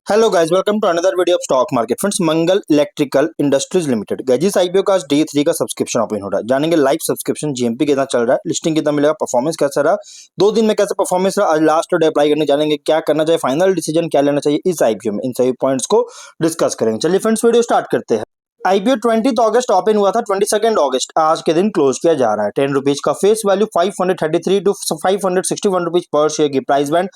Hello guys, welcome to another video of stock market. Friends, Mangal electrical industries limited guys IPO का आज day 3 का subscription open हो रहा है। जानेंगे लाइव सब्सक्रिप्शन जीएमपी कितना चल रहा है, लिस्टिंग कितना मिलेगा, परफॉर्मेंस कैसा रहा, 2 दिन में कैसा परफॉर्मेंस रहा, आज लास्ट डे अप्लाई करने जानेंगे, क्या करना चाहिए, फाइनल डिसीजन क्या लेना चाहिए इस आईपीओ में, इन सभी पॉइंट्स को डिस्कस करेंगे। चलिए फ्रेंड्स, वीडियो स्टार्ट करते हैं। आईपीओ 20 अगस्त ओपन हुआ था, 22 अगस्त आज के दिन क्लोज किया जा रहा है। 10 रुपीज का फेस वैल्यू, 533 टू 561 रुपीज पर शेयर की प्राइस बैंड।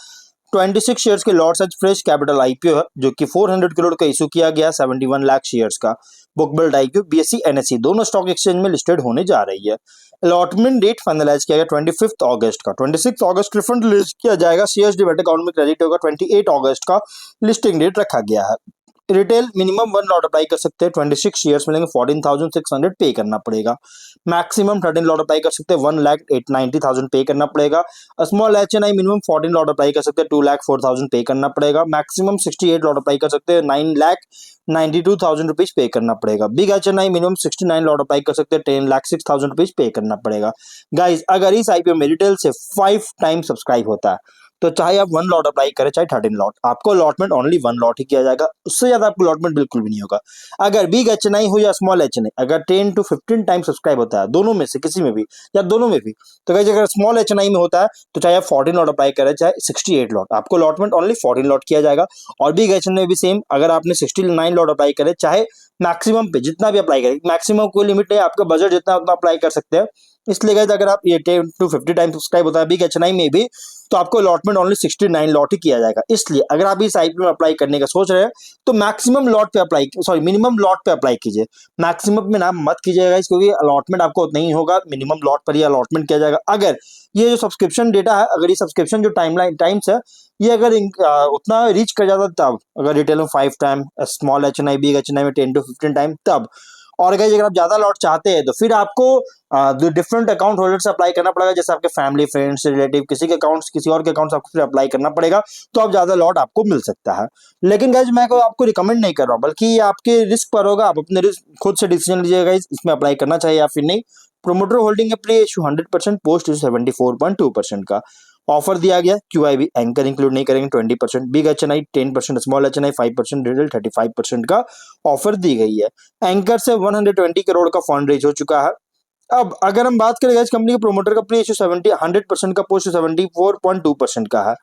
26 शेयर्स के lot such fresh capital IPO है जो कि 400 करोड़ का इशू किया गया, 71 लाख शेयर्स का book build IPO BSc NSC दोनों स्टॉक एक्सचेंज में लिस्टेड होने जा रही है। अलॉटमेंट डेट फाइनलाइज किया गया 25 अगस्त का। 26 अगस्त रिफंड लिस्ट किया जाएगा, शेयर्स डिबेट अकाउंट में क्रेडिट होगा। 28 अगस्त का लिस्टिंग डेट रखा गया है। रिटेल मिनिमम 1 लॉट अप्लाई कर सकते हैं, 26 शेयर्स मिलेंगे, 14,600 पे करना पड़ेगा। मैक्सिमम 13 लॉट अप्लाई कर सकते हैं, 1,90,000 पे करना पड़ेगा। Small HNI minimum 14 lot apply कर सकते हैं, 2,04,000 पे करना पड़ेगा। मैक्सिमम 68 लॉट अप्लाई कर सकते हैं, 9,92,000 रुपीज पे करना पड़ेगा। Big HNI minimum 69 lot apply कर सकते हैं, 10,06,000 रुपीज पे करना पड़ेगा। गाइज, अगर इस आईपीओ में रिटेल से 5 टाइम सब्सक्राइब होता है तो चाहे आप 1 लॉट अप्लाई करें चाहे 13 लॉट, आपको अलॉटमेंट ओनली 1 लॉट ही किया जाएगा, उससे ज्यादा आपको अलॉटमेंट बिल्कुल भी नहीं होगा। अगर बिग एचएनआई हो या स्मॉल एचएनआई, अगर 10 to 15 टाइम सब्सक्राइब होता है, दोनों में से किसी में भी या दोनों में भी, तो गाइस अगर स्मॉल एचएनआई में होता है तो चाहे आप 14 लॉट अप्लाई करें चाहे 68 लॉट, आपको अलॉटमेंट ओनली 14 लॉट किया जाएगा। और बिग एचएनआई में भी सेम, अगर आपने 69 लॉट अप्लाई करे, चाहे मैक्सिमम पे जितना भी अप्लाई करें, मैक्सिमम कोई लिमिट नहीं, आपका बजट जितना उतना अप्लाई कर सकते हैं। इसलिए गाइस अगर आप ये 10 to 50 टाइम सब्सक्राइब होता है बिग एचएनआई में भी, तो आपको अलॉटमेंट ओनली 69 लॉट ही किया जाएगा। इसलिए अगर आप इस आईपीओ में अप्लाई करने का सोच रहे हैं तो मैक्सिमम लॉट पे अप्लाई, सॉरी मिनिमम लॉट पे अप्लाई कीजिए, मैक्सिमम में नाम मत कीजिएगा, क्योंकि अलॉटमेंट आपको उतना ही होगा, मिनिमम लॉट पर ही अलॉटमेंट किया जाएगा। अगर ये जो सब्सक्रिप्शन डेटा है, अगर ये सब्सक्रिप्शन जो टाइम्स है, ये अगर उतना रीच कर जाता तब, अगर रिटेल में 5 time, small HNI big HNI में 10 to 15 टाइम तब। और अगर आप ज्यादा लॉट चाहते हैं तो फिर आपको डिफरेंट अकाउंट होल्डर से अप्लाई करना पड़ेगा, जैसे आपके फैमिली फ्रेंड्स रिलेटिव किसी के अकाउंट्स किसी और के अकाउंट्स आपको फिर अप्लाई करना पड़ेगा, तो आप ज्यादा लॉट आपको मिल सकता है। लेकिन गाइज मैं आपको रिकमेंड नहीं कर रहा हूँ, बल्कि ये आपके रिस्क पर होगा, आप अपने रिस्क खुद से डिसीजन लीजिएगा इसमें अप्लाई करना चाहिए या फिर नहीं। प्रोमोटर होल्डिंग है प्री इशू 100%, पोस्ट इशू 74.2% का ऑफर दिया गया। क्यूआईबी एंकर इंक्लूड नहीं करेंगे 20%, big HNI 10%, small HNI 5%, retail 35% का ऑफर दी गई है। एंकर से 120 करोड़ का फंड रेज हो चुका है। अब अगर हम बात करें इस कंपनी के प्रोमोटर का प्री इशू 100% का, पोस्ट 74.2% का है।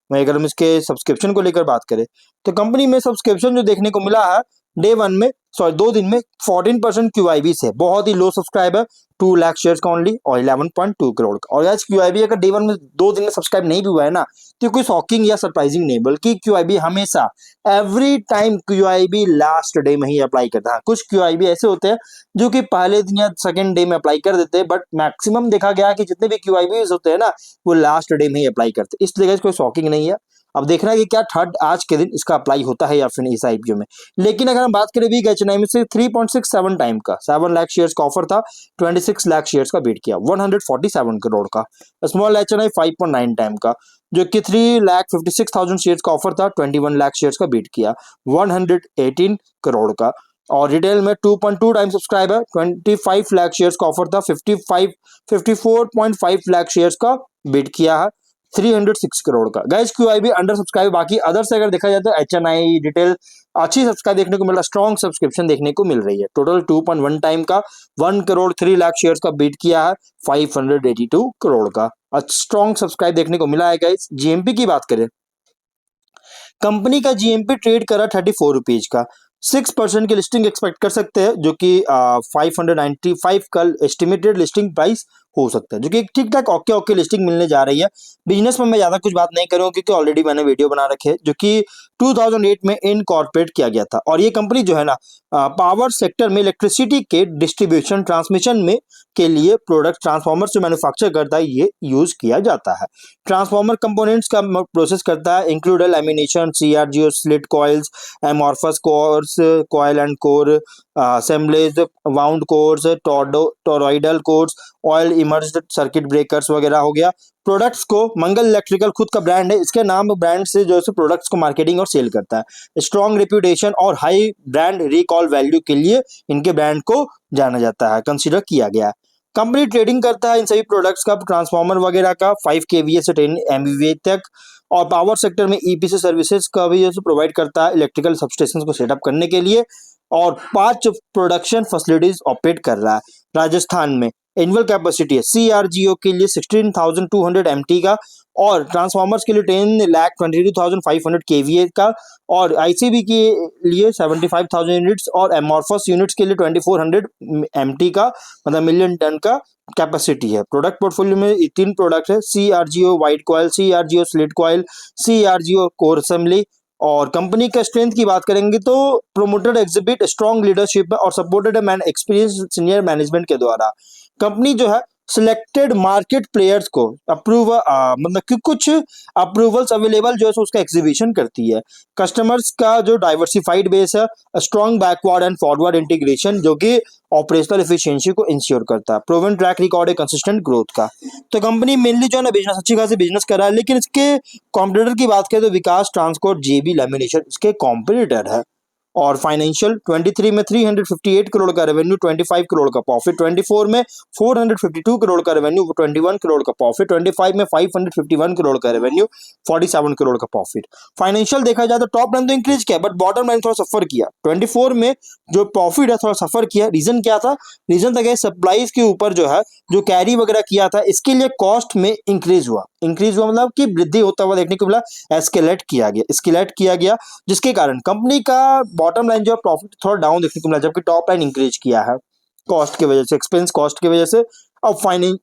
मैं अगर हम इसके सब्सक्रिप्शन को लेकर बात करें तो कंपनी में सब्सक्रिप्शन जो देखने को मिला है डे 1 में, सॉरी 2 दिन में 14% क्यूआईबी से, बहुत ही लो सब्सक्राइब है, 2 लाख शेयर्स का ओनली और 11.2 करोड़ का। और आज क्यूआईबी अगर डे 1 में 2 दिन में सब्सक्राइब नहीं भी हुआ है ना, तो कोई शॉकिंग या सरप्राइजिंग नहीं, बल्कि क्यूआईबी हमेशा every time QIB last day में ही अप्लाई करता है। कुछ क्यूआईबी ऐसे होते हैं जो कि पहले दिन या सेकंड डे में अप्लाई कर देते हैं, बट मैक्सिमम देखा गया कि जितने भी क्यूआईबी होते हैं ना, वो लास्ट डे में ही अप्लाई करते हैं। इसलिए कोई शॉकिंग नहीं है। अब देखना है कि क्या थर्ड आज के दिन इसका अप्लाई होता है या फिर नहीं इस आईपीओ में। लेकिन अगर हम बात करें बिग एचएनआई में से 3.67 टाइम का 7 लाख शेयर्स का ऑफर था, 26 लाख शेयर्स का बीट किया, 147 करोड़ का। स्मॉल एचएनआई 5.9 टाइम का जो कि 3,56,000 शेयर्स का ऑफर था, 21 लाख शेयर्स का बीट किया, 118 करोड़ का। और रिटेल में 2.2 टाइम सब्सक्राइब है, 25 लाख शेयर्स का ऑफर था, 54.5 लाख शेयर्स का बीट किया है, 306 करोड़ का। गाइस क्यूआईबी अंडर सब्सक्राइब, बाकी अदर से अगर देखा जाए तो एचएनआई रिटेल अच्छी सब्सक्राइब देखने को मिल रहा है, स्ट्रॉन्ग सब्सक्रिप्शन देखने को मिल रही है। टोटल 2.1 टाइम का 1 करोड़ 3 लाख शेयर्स का बीट किया है, 582 करोड़ का स्ट्रॉन्ग सब्सक्राइब देखने को मिला है। गाइस जीएमपी की बात करें, कंपनी का जीएमपी ट्रेड करा 34 रुपीज का, 6% की लिस्टिंग एक्सपेक्ट कर सकते हैं, जो कि 595 का एस्टिमेटेड लिस्टिंग प्राइस हो सकता है, जो कि ठीक ठाक ओके ओके लिस्टिंग मिलने जा रही है। बिजनेस में मैं ज्यादा कुछ बात नहीं करूंगा क्योंकि ऑलरेडी मैंने वीडियो बना रखे है, जो कि 2008 में इनकॉर्पोरेट किया गया था। और ये कंपनी जो है ना, पावर सेक्टर में इलेक्ट्रिसिटी के डिस्ट्रीब्यूशन ट्रांसमिशन में के लिए प्रोडक्ट ट्रांसफार्मर से मैन्युफैक्चर करता है, ये यूज किया जाता है। ट्रांसफार्मर कंपोनेंट्स का प्रोसेस करता है, include lamination, CRGO, slit coils, amorphous cores, coil and core assemblies, wound cores, toroidal cores, oil immersed circuit breakers वगैरह हो गया। प्रोडक्ट्स को मंगल इलेक्ट्रिकल खुद का ब्रांड है, इसके नाम ब्रांड से जो है प्रोडक्ट्स को मार्केटिंग और सेल करता है। स्ट्रॉन्ग रेप्यूटेशन और हाई ब्रांड रिकॉल वैल्यू के लिए इनके ब्रांड को जाना जाता है, कंसीडर किया गया है। कंपनी ट्रेडिंग करता है इन सभी प्रोडक्ट्स का, ट्रांसफार्मर वगैरह का, 5 kVA से 10 MVA तक, और पावर सेक्टर में ईपीसी सर्विसेज का भी जैसे प्रोवाइड करता है इलेक्ट्रिकल सबस्टेशन को सेटअप करने के लिए, और 5 प्रोडक्शन फैसिलिटीज ऑपरेट कर रहा है राजस्थान में। एनुअल कैपेसिटी है सीआरजीओ के लिए 16,200 एमटी का, और ट्रांसफार्मर्स के लिए 10,22,500 केवीए का, और आईसीबी के लिए 75,000 यूनिट्स, और एमॉर्फस यूनिट्स के लिए 2400 एमटी का, मतलब मिलियन टन का कैपेसिटी है। प्रोडक्ट पोर्टफोलियो में 3 प्रोडक्ट है, CRGO white coil, CRGO slit coil, CRGO core assembly. और कंपनी का स्ट्रेंथ की बात करेंगे तो प्रोमोटेड एग्जिबिट स्ट्रॉन्ग लीडरशिप और supported man experience senior management के द्वारा। कंपनी जो है सिलेक्टेड मार्केट प्लेयर्स को अप्रूव मतलब कि कुछ अप्रूवल्स अवेलेबल जो है उसका एग्जीबिशन करती है। कस्टमर्स का जो डाइवर्सिफाइड बेस है, strong backward and forward integration जो कि ऑपरेशनल एफिशिएंसी को इंश्योर करता है। प्रूवन ट्रैक रिकॉर्ड है कंसिस्टेंट ग्रोथ का। तो कंपनी मेनली जो है ना बिजनेस अच्छी खासी बिजनेस कर रहा है, लेकिन इसके कॉम्पिटिटर की बात करें तो विकास ट्रांसपोर्ट जेबी लैमिनेशन इसके कॉम्पिटिटर है। और फाइनेंशियल 23 में 358 करोड़ का रेवेन्यू, 25 करोड़ का प्रॉफिट, 24 में 452 करोड़ का रेवेन्यू, 21 करोड़ का प्रॉफिट, 25 में 551 करोड़ का रेवेन्यू, 47 करोड़ का प्रॉफिट। फाइनेंशियल देखा जाए तो टॉप लाइन तो इंक्रीज किया बट बॉटम लाइन थोड़ा सफर किया। 24 में जो प्रॉफिट है थोड़ा सफर किया। रीजन क्या था? रीजन था सप्लाईज के ऊपर जो है जो कैरी वगैरह किया था इसके लिए कॉस्ट में इंक्रीज हुआ मतलब कि वृद्धि होता हुआ देखने को मिला, एस्केलेट किया गया जिसके कारण कंपनी का बॉटम लाइन जो है प्रॉफिट थोड़ा डाउन देखने को मिला, जबकि टॉप लाइन इंक्रीज किया है कॉस्ट की वजह से, एक्सपेंस कॉस्ट की वजह से। अब फाइनेंस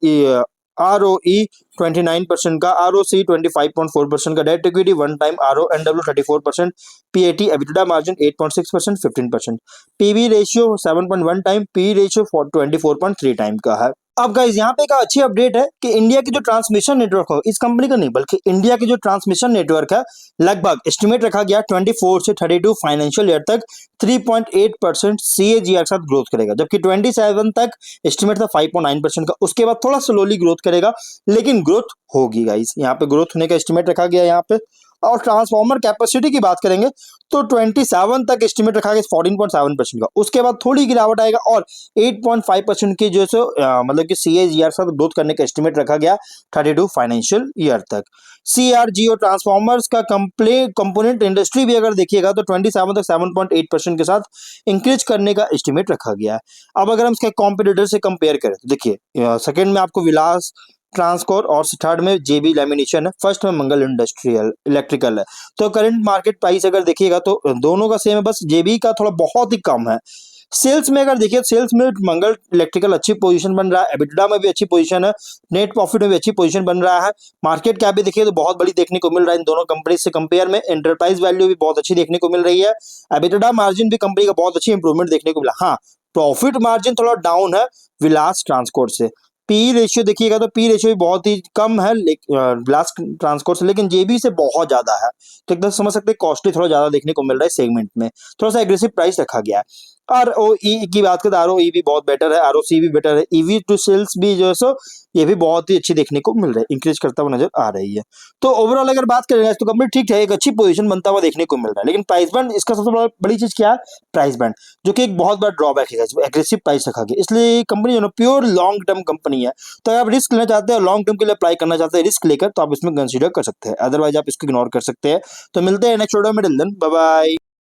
ROE 29% का, ROC 25.4% का, debt equity 1 time, RONW 34%, PAT EBITDA margin 8.6%, 15%, PB ratio 7.1 time, PE ratio 24.3 time का है। अब गाइस यहाँ पे एक अच्छी अपडेट है कि इंडिया की जो ट्रांसमिशन नेटवर्क हो, इस कंपनी का नहीं बल्कि इंडिया की जो ट्रांसमिशन नेटवर्क है लगभग एस्टिमेट रखा गया 24 से 32 फाइनेंशियल ईयर तक 3.8% CAGR के साथ ग्रोथ करेगा, जबकि 27 तक एस्टिमेट था 5.9% का। उसके बाद थोड़ा स्लोली ग्रोथ करेगा लेकिन ग्रोथ होगी गाइस, यहाँ पे ग्रोथ होने का एस्टिमेट रखा गया यहाँ पे। और ट्रांसफार्मर कैपेसिटी की बात करेंगे तो 27 तक एस्टिमेट रखा गया 14.7% का। उसके बाद थोड़ी गिरावट आएगा और 8.5% की जो है मतलब कि CAGR साथ ग्रोथ करने का एस्टिमेट रखा गया 32 फाइनेंशियल ईयर तक। CRGO ट्रांसफार्मर्स का कंपोनेंट इंडस्ट्री भी अगर देखिएगा तो 27 तक 7.8% के साथ इंक्रीज करने का एस्टिमेट रखा गया है। अब अगर हम इसके कॉम्पिटिटर से कंपेयर करें तो देखिए सेकंड में आपको विलास ट्रांसकोर और थर्ड में जेबी लैमिनेशन है, फर्स्ट में मंगल इंडस्ट्रियल इलेक्ट्रिकल है। तो करंट मार्केट प्राइस अगर देखिएगा तो दोनों का सेम है, बस जेबी का थोड़ा बहुत ही कम है। सेल्स में अगर देखिए सेल्स में मंगल इलेक्ट्रिकल अच्छी पोजीशन बन रहा है, एबिटडा में भी अच्छी पोजीशन है, नेट प्रॉफिट में भी अच्छी पोजीशन बन रहा है। मार्केट कैप भी देखिए तो बहुत बड़ी देखने को मिल रहा है इन दोनों कंपनी से कंपेयर में। एंटरप्राइज वैल्यू भी बहुत अच्छी देखने को मिल रही है। एबिटडा मार्जिन भी कंपनी का बहुत अच्छी इंप्रूवमेंट देखने को मिला। हाँ, प्रॉफिट मार्जिन थोड़ा डाउन है विलास ट्रांसकोर से। पी रेशियो देखिएगा तो पी रेशियो भी बहुत ही कम है विलास ट्रांसकोर से, लेकिन जेबी से बहुत ज्यादा है। तो एकदम समझ सकते हैं कॉस्टली थोड़ा ज्यादा देखने को मिल रहा है सेगमेंट में, थोड़ा सा एग्रेसिव प्राइस रखा गया है। ROE की बात करें तो ROE भी बहुत बेटर है, ROC भी बेटर है, EV टू सेल्स भी जो है सो ये भी बहुत ही अच्छी देखने को मिल रहा है, इंक्रीज करता हुआ नजर आ रही है। तो ओवरऑल अगर बात करें तो कंपनी ठीक है, एक अच्छी पोजीशन बनता हुआ देखने को मिल रहा है। लेकिन प्राइस बैंड इसका सबसे बड़ी चीज क्या है? प्राइस बैंड, जो कि एक बहुत बड़ा ड्रॉबैक है, एग्रेसिव प्राइस रखा गया। इसलिए कंपनी जो है प्योर लॉन्ग टर्म कंपनी है, तो अगर आप रिस्क लेना चाहते हैं, लॉन्ग टर्म के लिए अप्लाई करना चाहते हैं रिस्क लेकर, तो आप इसमें कंसीडर कर सकते हैं, अदरवाइज आप इसको इग्नोर कर सकते हैं। तो मिलते हैं नेक्स्ट वीडियो में, टिल देन बाय बाय।